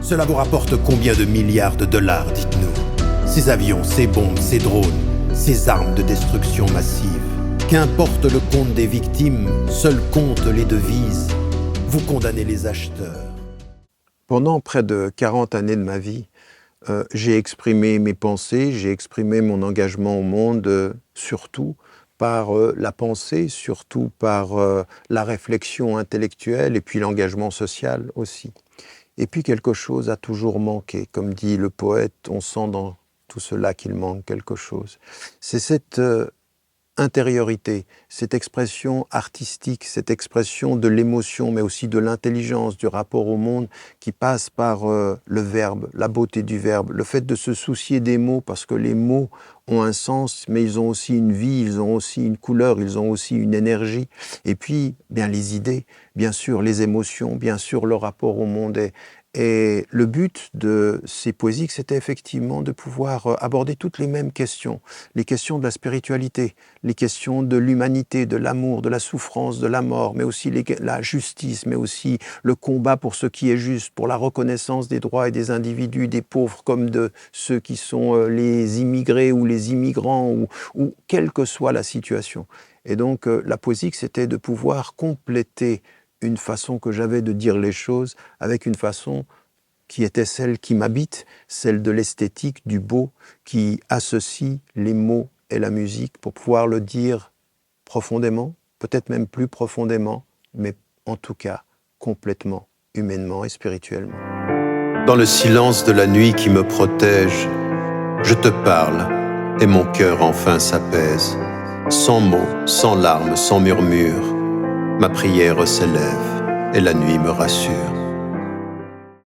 Cela vous rapporte combien de milliards de dollars, dites-nous? Ces avions, ces bombes, ces drones, ces armes de destruction massive. Qu'importe le compte des victimes, seul comptent les devises. Vous condamnez les acheteurs. Pendant près de 40 années de ma vie, j'ai exprimé mes pensées, j'ai exprimé mon engagement au monde, surtout par la pensée, surtout par la réflexion intellectuelle et puis l'engagement social aussi. Et puis quelque chose a toujours manqué. Comme dit le poète, on sent dans tout cela qu'il manque quelque chose. C'est cette intériorité, cette expression artistique, cette expression de l'émotion, mais aussi de l'intelligence, du rapport au monde qui passe par le verbe, la beauté du verbe, le fait de se soucier des mots parce que les mots ont un sens, mais ils ont aussi une vie, ils ont aussi une couleur, ils ont aussi une énergie. Et puis, bien les idées, bien sûr les émotions, bien sûr le rapport au monde. Et le but de ces poésies, c'était effectivement de pouvoir aborder toutes les mêmes questions. Les questions de la spiritualité, les questions de l'humanité, de l'amour, de la souffrance, de la mort, mais aussi la justice, mais aussi le combat pour ce qui est juste, pour la reconnaissance des droits et des individus, des pauvres comme de ceux qui sont les immigrés ou les immigrants, ou quelle que soit la situation. Et donc la poésie, c'était de pouvoir compléter une façon que j'avais de dire les choses avec une façon qui était celle qui m'habite, celle de l'esthétique, du beau, qui associe les mots et la musique pour pouvoir le dire profondément, peut-être même plus profondément, mais en tout cas complètement, humainement et spirituellement. Dans le silence de la nuit qui me protège, je te parle et mon cœur enfin s'apaise. Sans mots, sans larmes, sans murmure, ma prière s'élève et la nuit me rassure.